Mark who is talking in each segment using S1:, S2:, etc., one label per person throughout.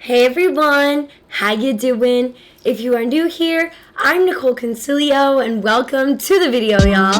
S1: Hey everyone, how you doing? If you are new here, I'm Nicol Concilio and welcome to the video, y'all.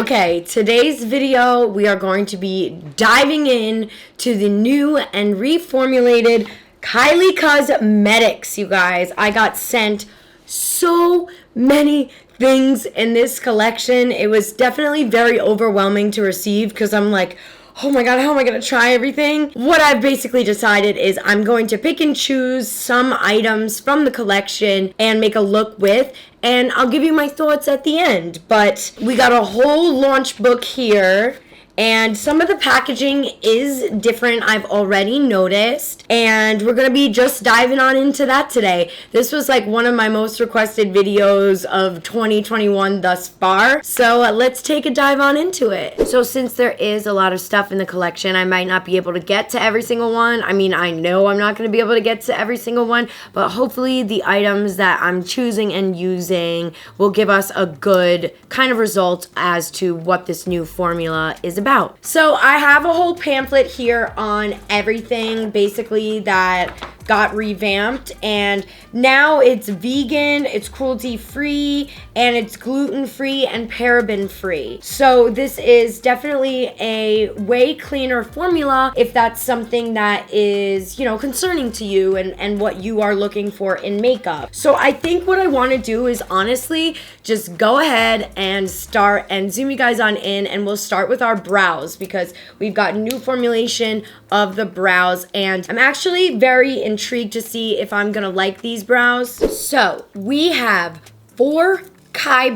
S1: Okay, today's video we are going to be diving in to the new and reformulated Kylie Cosmetics, you guys. I got sent so many things in this collection. It was definitely very overwhelming to receive because I'm like, oh my god, how am I going to try everything? What I've basically decided is I'm going to pick and choose some items from the collection and make a look with, and I'll give you my thoughts at the end. But we got a whole launch book here, and some of the packaging is different, I've already noticed, and we're going to be just diving on into that today. This was like one of my most requested videos of 2021 thus far, so let's take a dive on into it. So since there is a lot of stuff in the collection, I might not be able to get to every single one. I mean, I know I'm not going to be able to get to every single one, but hopefully the items that I'm choosing and using will give us a good kind of result as to what this new formula is about. So I have a whole pamphlet here on everything basically that got revamped, and now it's vegan, it's cruelty free, and it's gluten free and paraben free. So this is definitely a way cleaner formula if that's something that is, you know, concerning to you and what you are looking for in makeup. So I think what I want to do is honestly just go ahead and start and zoom you guys on in, and we'll start with our brows because we've got new formulation of the brows, and I'm actually very intrigued to see if I'm gonna like these brows. So we have 4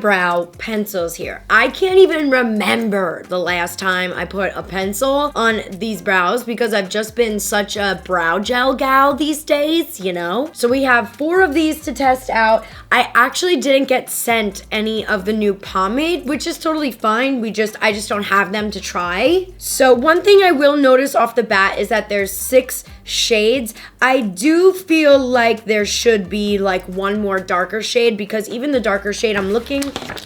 S1: Brow pencils here. I can't even remember the last time I put a pencil on these brows because I've just been such a brow gel gal these days, you know? So we have 4 of these to test out. I actually didn't get sent any of the new pomade, which is totally fine. I just don't have them to try. So one thing I will notice off the bat is that there's 6 shades. I do feel like there should be like one more darker shade because even the darker shade, I'm looking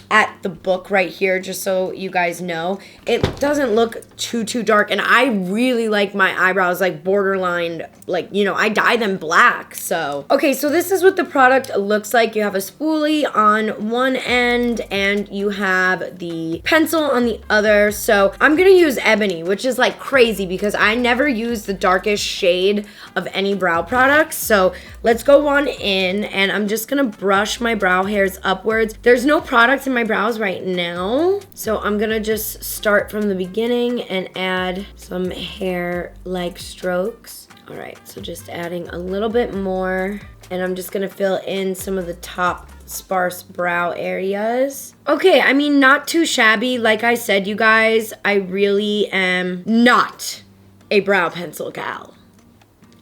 S1: at the book right here just so you guys know, it doesn't look too dark, and I really like my eyebrows like borderline, like, you know, I dye them black. So okay, so this is what the product looks like. You have a spoolie on one end and you have the pencil on the other. So I'm gonna use ebony, which is like crazy because I never use the darkest shade of any brow products. So let's go on in, and I'm just gonna brush my brow hairs upwards. There's no product in my brows right now, so I'm gonna just start from the beginning and add some hair like strokes. All right, so just adding a little bit more, and I'm just gonna fill in some of the top sparse brow areas. Okay, I mean, not too shabby. Like I said, you guys, I really am not a brow pencil gal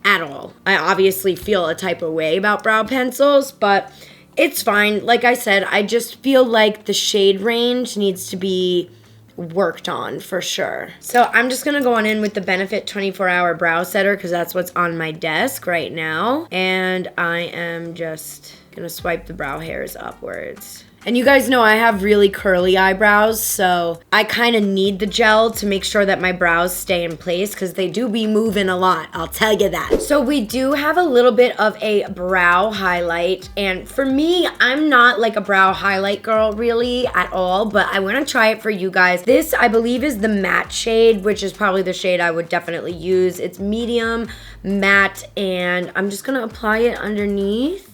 S1: at all. I obviously feel a type of way about brow pencils, but it's fine. Like I said, I just feel like the shade range needs to be worked on for sure. So I'm just gonna go on in with the Benefit 24-hour brow setter because that's what's on my desk right now, and I am just gonna swipe the brow hairs upwards. And you guys know I have really curly eyebrows, so I kind of need the gel to make sure that my brows stay in place because they do be moving a lot, I'll tell you that. So we do have a little bit of a brow highlight, and for me, I'm not like a brow highlight girl really at all, but I want to try it for you guys. This, I believe, is the matte shade, which is probably the shade I would definitely use. It's medium matte, and I'm just gonna apply it underneath.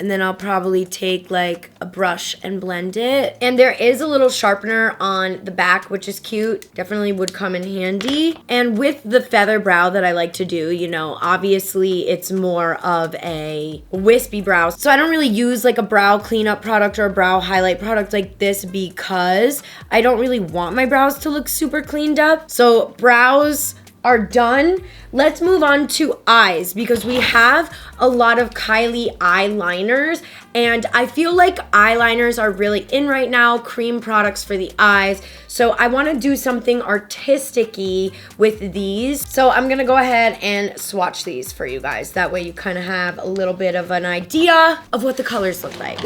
S1: And then I'll probably take like a brush and blend it. And there is a little sharpener on the back, which is cute. Definitely would come in handy. And with the feather brow that I like to do, you know, obviously it's more of a wispy brow. So I don't really use like a brow cleanup product or a brow highlight product like this because I don't really want my brows to look super cleaned up. So brows are done. Let's move on to eyes because we have a lot of Kylie eyeliners, and I feel like eyeliners are really in right now, cream products for the eyes. So I want to do something artistic-y with these. So I'm gonna go ahead and swatch these for you guys. That way you kind of have a little bit of an idea of what the colors look like.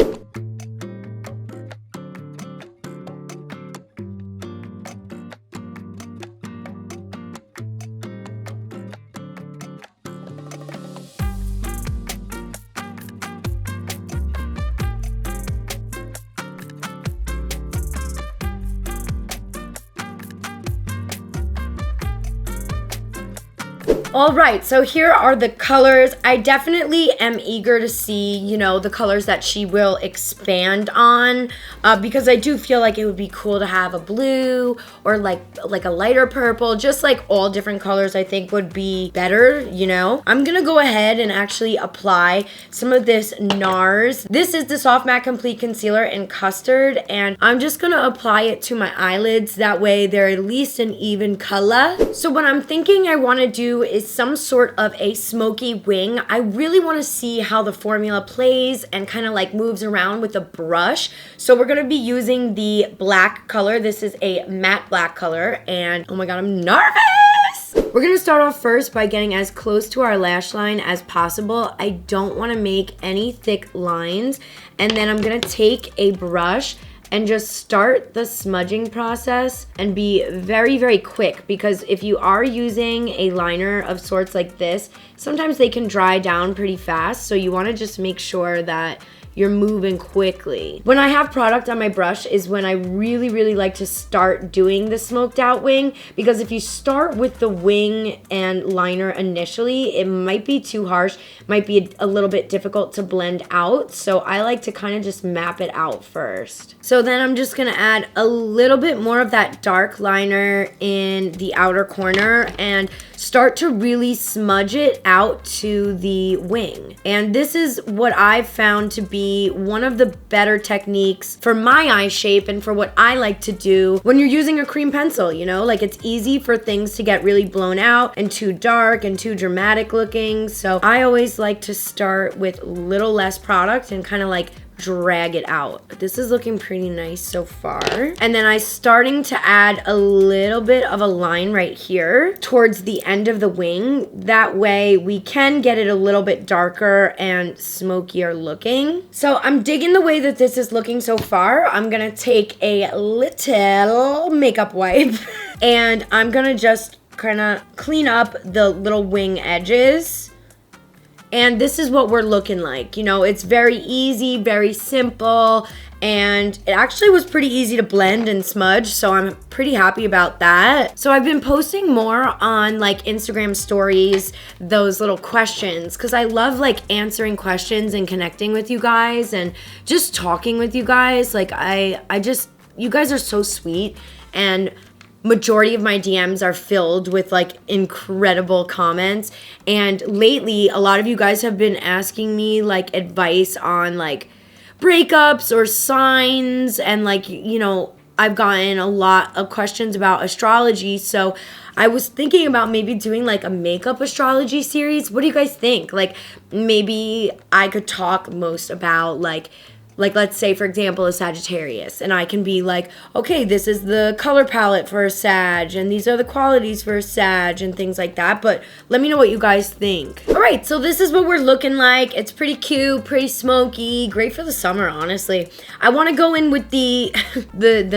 S1: All right, so here are the colors. I definitely am eager to see, you know, the colors that she will expand on, because I do feel like it would be cool to have a blue or like a lighter purple, just like all different colors I think would be better, you know. I'm gonna go ahead and actually apply some of this NARS. This is the Soft Matte Complete Concealer in Custard, and I'm just gonna apply it to my eyelids. That way they're at least an even color. So what I'm thinking I wanna do is some sort of a smoky wing. I really want to see how the formula plays and kind of like moves around with the brush. So we're going to be using the black color. This is a matte black color, and oh my god, I'm nervous! We're going to start off first by getting as close to our lash line as possible. I don't want to make any thick lines, and then I'm going to take a brush and just start the smudging process and be very, very quick, because if you are using a liner of sorts like this, sometimes they can dry down pretty fast, so you want to just make sure that you're moving quickly. When I have product on my brush is when I really, really like to start doing the smoked out wing, because if you start with the wing and liner initially, it might be too harsh, might be a little bit difficult to blend out. So I like to kind of just map it out first. So then I'm just gonna add a little bit more of that dark liner in the outer corner and start to really smudge it out to the wing. And this is what I've found to be one of the better techniques for my eye shape and for what I like to do when you're using a cream pencil, you know? Like, it's easy for things to get really blown out and too dark and too dramatic looking. So I always like to start with little less product and kind of like drag it out. This is looking pretty nice so far. And then I'm starting to add a little bit of a line right here towards the end of the wing. That way we can get it a little bit darker and smokier looking. So I'm digging the way that this is looking so far. I'm gonna take a little makeup wipe and I'm gonna just kind of clean up the little wing edges. And this is what we're looking like. You know, it's very easy, very simple, and it actually was pretty easy to blend and smudge, so I'm pretty happy about that. So I've been posting more on like Instagram stories, those little questions, because I love like answering questions and connecting with you guys and just talking with you guys. Like you guys are so sweet, and majority of my DMs are filled with like incredible comments. And lately, a lot of you guys have been asking me like advice on like breakups or signs, and like, you know, I've gotten a lot of questions about astrology. So I was thinking about maybe doing like a makeup astrology series. What do you guys think? Like, maybe I could talk most about like let's say, for example, a Sagittarius, and I can be like, okay, this is the color palette for a Sag, and these are the qualities for a Sag, and things like that. But let me know what you guys think. All right, so this is what we're looking like. It's pretty cute, pretty smoky, great for the summer, honestly. I want to go in with the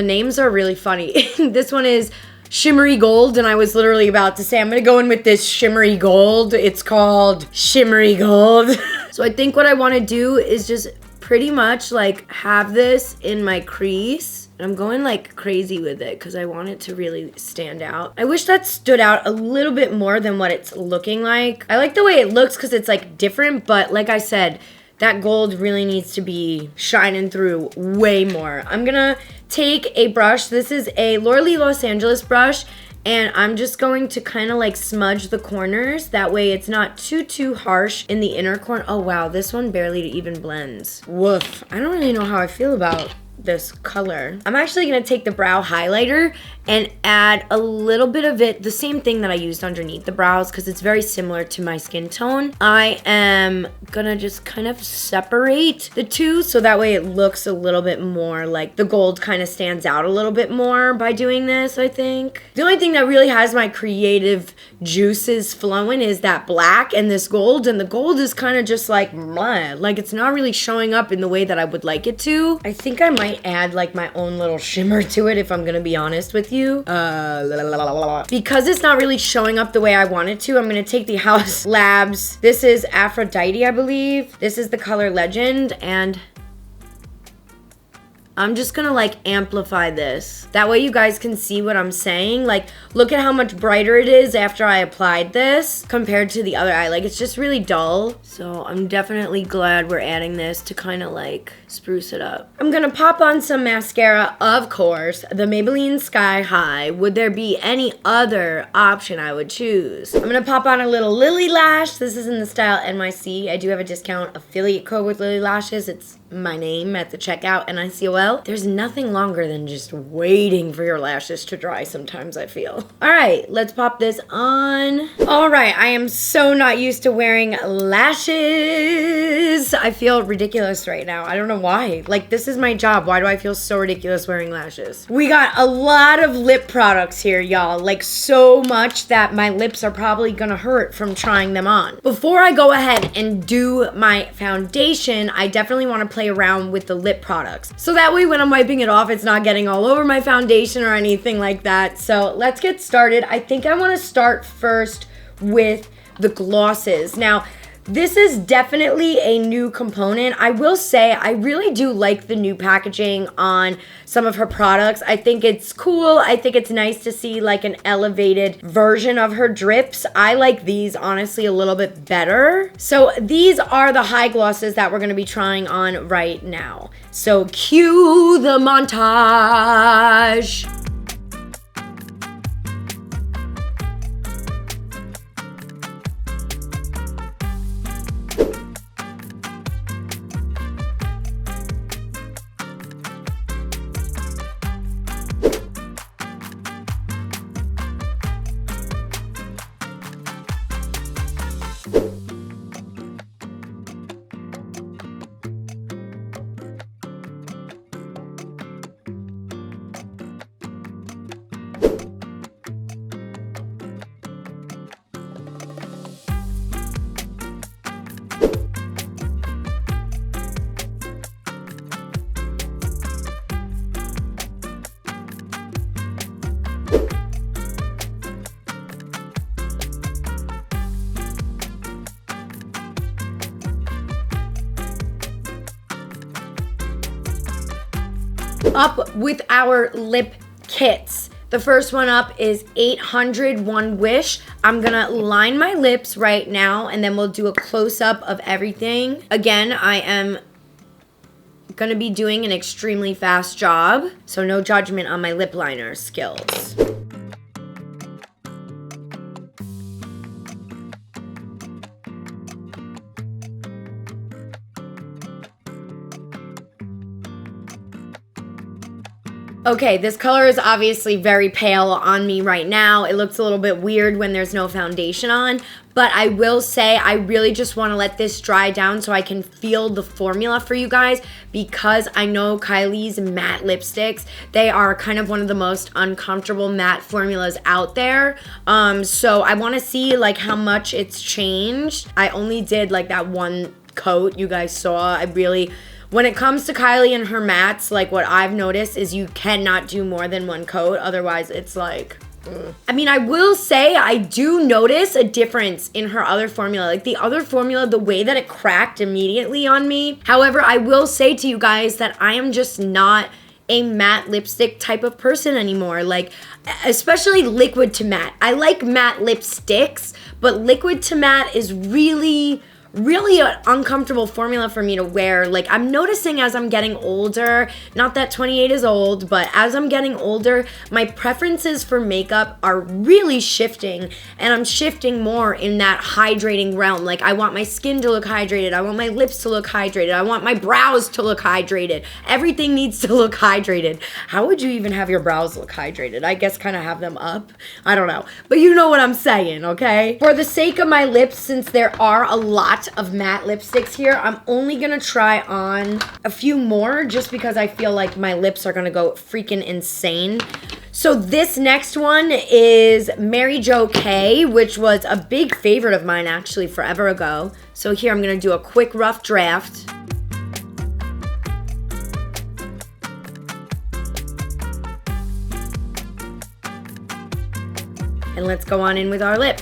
S1: names are really funny. This one is Shimmery Gold, and I was literally about to say, I'm gonna go in with this Shimmery Gold. It's called Shimmery Gold. So I think what I want to do is just pretty much like have this in my crease. I'm going like crazy with it because I want it to really stand out. I wish that stood out a little bit more than what it's looking like. I like the way it looks because it's like different, but like I said, that gold really needs to be shining through way more. I'm gonna take a brush. This is a Lilly Los Angeles brush, and I'm just going to kind of like smudge the corners. That way it's not too harsh in the inner corner. Oh wow, this one barely even blends. Woof. I don't really know how I feel about this color. I'm actually gonna take the brow highlighter and add a little bit of it, the same thing that I used underneath the brows, because it's very similar to my skin tone. I am gonna just kind of separate the two so that way it looks a little bit more like the gold kind of stands out a little bit more by doing this, I think. The only thing that really has my creative juices flowing is that black and this gold, and the gold is kind of just like blah. Like, it's not really showing up in the way that I would like it to. I think I might add like my own little shimmer to it if I'm gonna be honest with you. Because it's not really showing up the way I want it to, I'm gonna take the House Labs. This is Aphrodite, I believe. This is the color Legend, and I'm just gonna like amplify this. That way you guys can see what I'm saying. Like, look at how much brighter it is after I applied this compared to the other eye. Like, it's just really dull. So I'm definitely glad we're adding this to kind of like spruce it up. I'm gonna pop on some mascara, of course, the Maybelline Sky High. Would there be any other option I would choose? I'm gonna pop on a little Lilly Lash. This is in the style NYC. I do have a discount affiliate code with Lilly Lashes. It's my name at the checkout, NICOL. There's nothing longer than just waiting for your lashes to dry sometimes, I feel. All right, let's pop this on. All right, I am so not used to wearing lashes. I feel ridiculous right now. I don't know why. Like, this is my job. Why do I feel so ridiculous wearing lashes? We got a lot of lip products here, y'all. Like, so much that my lips are probably gonna hurt from trying them on. Before I go ahead and do my foundation, I definitely wanna play around with the lip products. So that way when I'm wiping it off, it's not getting all over my foundation or anything like that. So let's get started. I think I wanna start first with the glosses. Now, this is definitely a new component. I will say I really do like the new packaging on some of her products. I think it's cool. I think it's nice to see like an elevated version of her drips. I like these honestly a little bit better. So these are the high glosses that we're going to be trying on right now. So cue the montage. Up with our lip kits. The first one up is 800 One Wish. I'm gonna line my lips right now and then we'll do a close-up of everything. Again, I am gonna be doing an extremely fast job, so no judgment on my lip liner skills. Okay, this color is obviously very pale on me right now. It looks a little bit weird when there's no foundation on, but I will say I really just want to let this dry down so I can feel the formula for you guys, because I know Kylie's matte lipsticks, they are kind of one of the most uncomfortable matte formulas out there. So I want to see like how much it's changed. I only did like that one coat you guys saw. When it comes to Kylie and her mattes, like what I've noticed is you cannot do more than one coat. Otherwise, it's like, I mean, I will say I do notice a difference in her other formula. Like the other formula, the way that it cracked immediately on me. However, I will say to you guys that I am just not a matte lipstick type of person anymore. Like, especially liquid to matte. I like matte lipsticks, but liquid to matte is really an uncomfortable formula for me to wear. Like, I'm noticing as I'm getting older, not that 28 is old, but as I'm getting older, my preferences for makeup are really shifting, and I'm shifting more in that hydrating realm. Like, I want my skin to look hydrated, I want my lips to look hydrated, I want my brows to look hydrated. Everything needs to look hydrated. How would you even have your brows look hydrated? I guess kind of have them up. I don't know. But you know what I'm saying, okay? For the sake of my lips, since there are a lot of matte lipsticks here, I'm only gonna try on a few more just because I feel like my lips are gonna go freaking insane. So this next one is Mary Jo K, which was a big favorite of mine actually forever ago. So here I'm gonna do a quick rough draft. And let's go on in with our lip.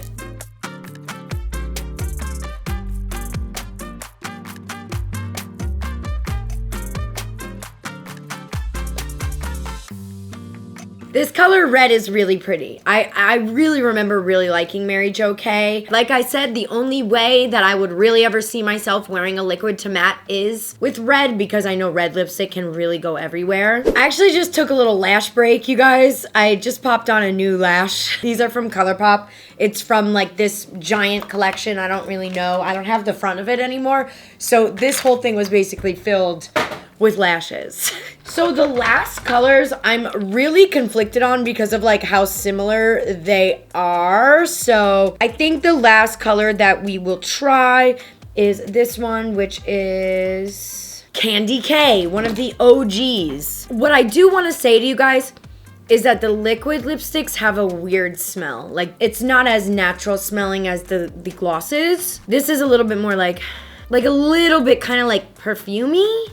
S1: This color red is really pretty. I really remember really liking Mary Jo K. Like I said, the only way that I would really ever see myself wearing a liquid to matte is with red, because I know red lipstick can really go everywhere. I actually just took a little lash break, you guys. I just popped on a new lash. These are from Colourpop. It's from like this giant collection. I don't really know. I don't have the front of it anymore. So this whole thing was basically filled with lashes. So the last colors I'm really conflicted on because of like how similar they are. So I think the last color that we will try is this one, which is Candy K, one of the OGs. What I do want to say to you guys is that the liquid lipsticks have a weird smell. Like, it's not as natural smelling as the glosses. This is a little bit more like a little bit kind of like perfumey,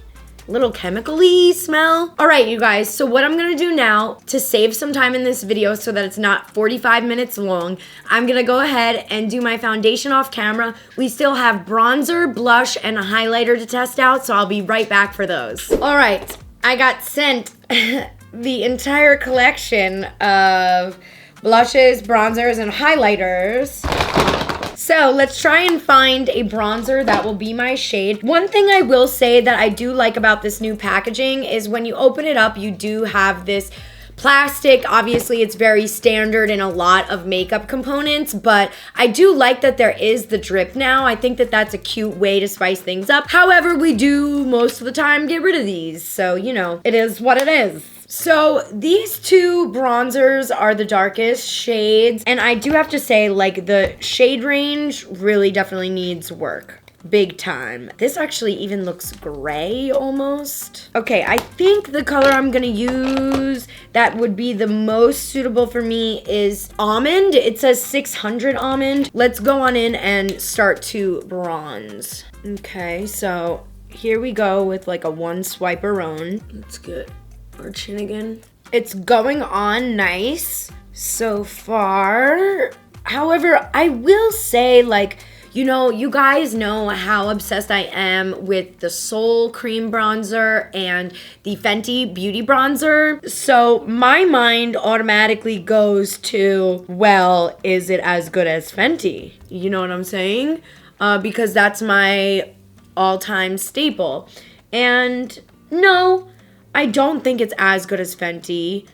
S1: little chemical-y smell. All right, you guys, so what I'm gonna do now to save some time in this video so that it's not 45 minutes long, I'm gonna go ahead and do my foundation off camera. We still have bronzer, blush, and a highlighter to test out, so I'll be right back for those. All right, I got sent the entire collection of blushes, bronzers, and highlighters. So let's try and find a bronzer that will be my shade. One thing I will say that I do like about this new packaging is when you open it up, you do have this plastic. Obviously, it's very standard in a lot of makeup components, but I do like that there is the drip now. I think that that's a cute way to spice things up. However, we do most of the time get rid of these. So, you know, it is what it is. So these two bronzers are the darkest shades, and I do have to say, like, the shade range really definitely needs work. Big time. This actually even looks gray almost. Okay, I think the color I'm gonna use that would be the most suitable for me is almond. It says 600 almond. Let's go on in and start to bronze. Okay, so here we go with like a one swiper-on. Let's get our chin again. It's going on nice so far. However, I will say, like, you know, you guys know how obsessed I am with the Soul Cream Bronzer and the Fenty Beauty Bronzer. So my mind automatically goes to, well, is it as good as Fenty? You know what I'm saying? Because that's my all-time staple. And no, I don't think it's as good as Fenty.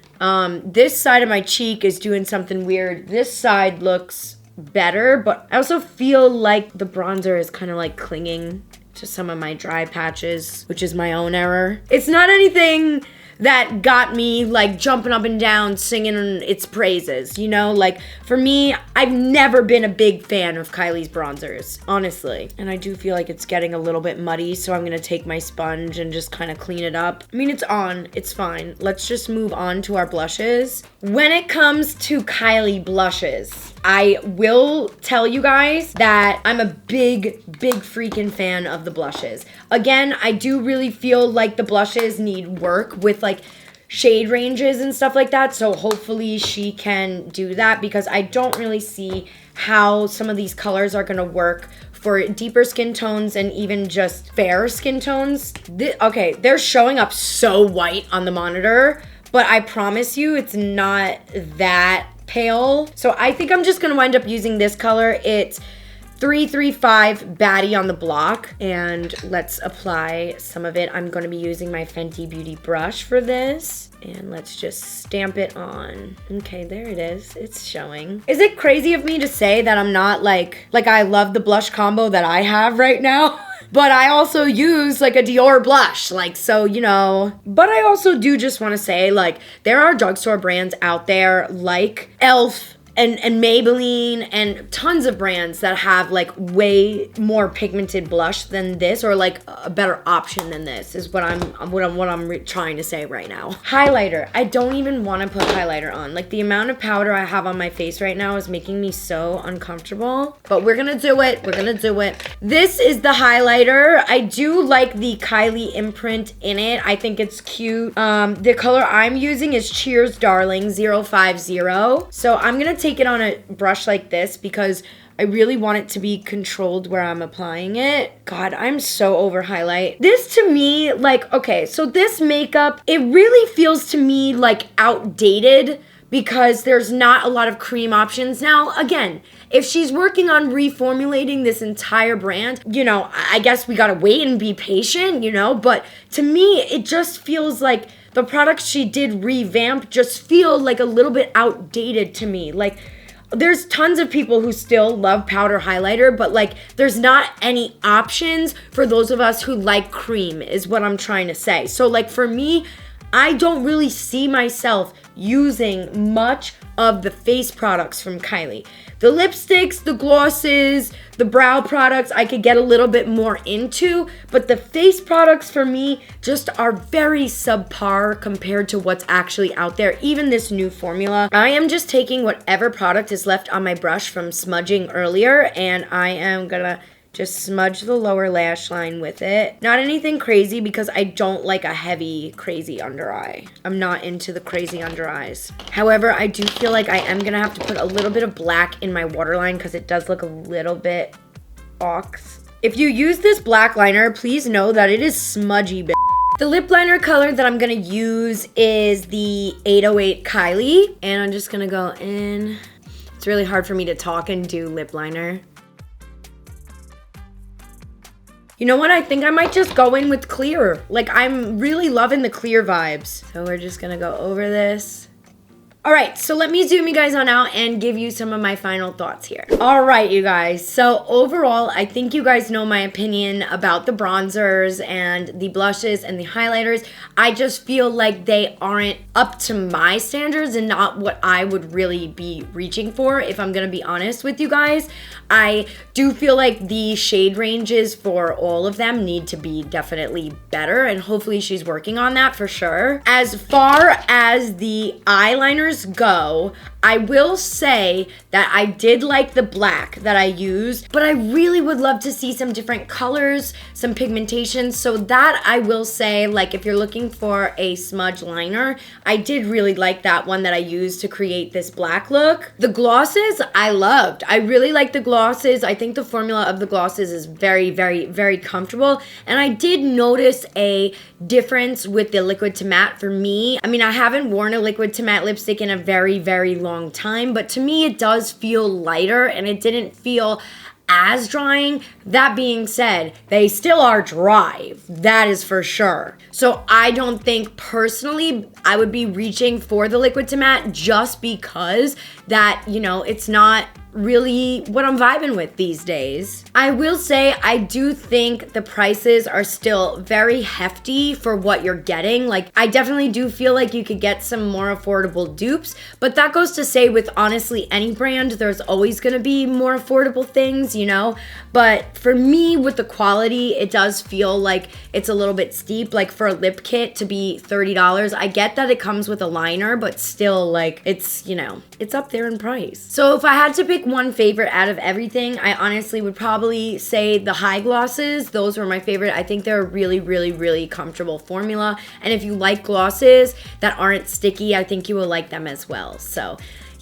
S1: This side of my cheek is doing something weird. This side looks better, but I also feel like the bronzer is kind of like clinging to some of my dry patches, which is my own error. It's not anything that got me like jumping up and down singing its praises, you know? Like, for me, I've never been a big fan of Kylie's bronzers, honestly. And I do feel like it's getting a little bit muddy, so I'm gonna take my sponge and just kind of clean it up. I mean, it's on, it's fine. Let's just move on to our blushes. When it comes to Kylie blushes, I will tell you guys that I'm a big freaking fan of the blushes. Again, I do really feel like the blushes need work with like shade ranges and stuff like that. So hopefully she can do that, because I don't really see how some of these colors are gonna work for deeper skin tones and even just fair skin tones. Okay, they're showing up so white on the monitor, but I promise you it's not that pale. So I think I'm just gonna wind up using this color. It's 335 Baddie on the block, and let's apply some of it. I'm gonna be using my Fenty Beauty brush for this, and let's just stamp it on. Okay, there it is. It's showing. Is it crazy of me to say that I'm not like I love the blush combo that I have right now? But I also use like a Dior blush, like, so, you know. But I also do just want to say, like, there are drugstore brands out there like e.l.f. and Maybelline and tons of brands that have like way more pigmented blush than this, or like a better option than this, is what I'm trying to say right now. Highlighter. I don't even want to put highlighter on. Like, the amount of powder I have on my face right now is making me so uncomfortable. But we're gonna do it. We're gonna do it. This is the highlighter. I do like the Kylie imprint in it. I think it's cute. The color I'm using is Cheers Darling 050. So I'm gonna take it on a brush like this because I really want it to be controlled where I'm applying it. God, I'm so over highlight. This to me, like, okay, so this makeup, it really feels to me like outdated because there's not a lot of cream options. Now, again, if she's working on reformulating this entire brand, you know, I guess we gotta wait and be patient, you know, but to me, it just feels like the products she did revamp just feel like a little bit outdated to me. Like, there's tons of people who still love powder highlighter, but like there's not any options for those of us who like cream is what I'm trying to say. So like for me, I don't really see myself using much of the face products from Kylie. The lipsticks, the glosses, the brow products, I could get a little bit more into, but the face products for me just are very subpar compared to what's actually out there, even this new formula. I am just taking whatever product is left on my brush from smudging earlier, and I am gonna just smudge the lower lash line with it. Not anything crazy because I don't like a heavy, crazy under eye. I'm not into the crazy under eyes. However, I do feel like I am gonna have to put a little bit of black in my waterline because it does look a little bit ox. If you use this black liner, please know that it is smudgy, bitch. The lip liner color that I'm gonna use is the 808 Kylie, and I'm just gonna go in. It's really hard for me to talk and do lip liner. You know what? I think I might just go in with clear. Like, I'm really loving the clear vibes. So we're just gonna go over this. All right, so let me zoom you guys on out and give you some of my final thoughts here. All right, you guys. So overall, I think you guys know my opinion about the bronzers and the blushes and the highlighters. I just feel like they aren't up to my standards and not what I would really be reaching for, if I'm gonna be honest with you guys. I do feel like the shade ranges for all of them need to be definitely better, and hopefully she's working on that for sure. As far as the eyeliners go, I will say that I did like the black that I used, but I really would love to see some different colors, some pigmentation. So that I will say, like, if you're looking for a smudge liner, I did really like that one that I used to create this black look. The glosses, I loved. I really like the glosses. I think the formula of the glosses is very, very, very comfortable. And I did notice a difference with the liquid to matte for me. I mean, I haven't worn a liquid to matte lipstick in a very, very long time, but to me it does feel lighter and it didn't feel as drying. That being said, they still are dry, that is for sure. So I don't think personally I would be reaching for the liquid to matte just because that, you know, it's not really what I'm vibing with these days. I will say I do think the prices are still very hefty for what you're getting. Like, I definitely do feel like you could get some more affordable dupes, but that goes to say with honestly any brand, there's always gonna be more affordable things, you know? But for me, with the quality, it does feel like it's a little bit steep. Like for a lip kit to be $30, I get that it comes with a liner, but still, like, it's, you know, it's up there in price. So if I had to pick one favorite out of everything, I honestly would probably say the high glosses. Those were my favorite. I think they're a really, really, really comfortable formula. And if you like glosses that aren't sticky, I think you will like them as well. So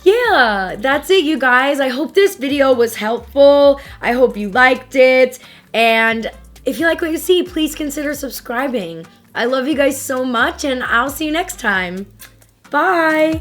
S1: yeah, that's it, you guys. I hope this video was helpful. I hope you liked it. And if you like what you see, please consider subscribing. I love you guys so much, and I'll see you next time. Bye.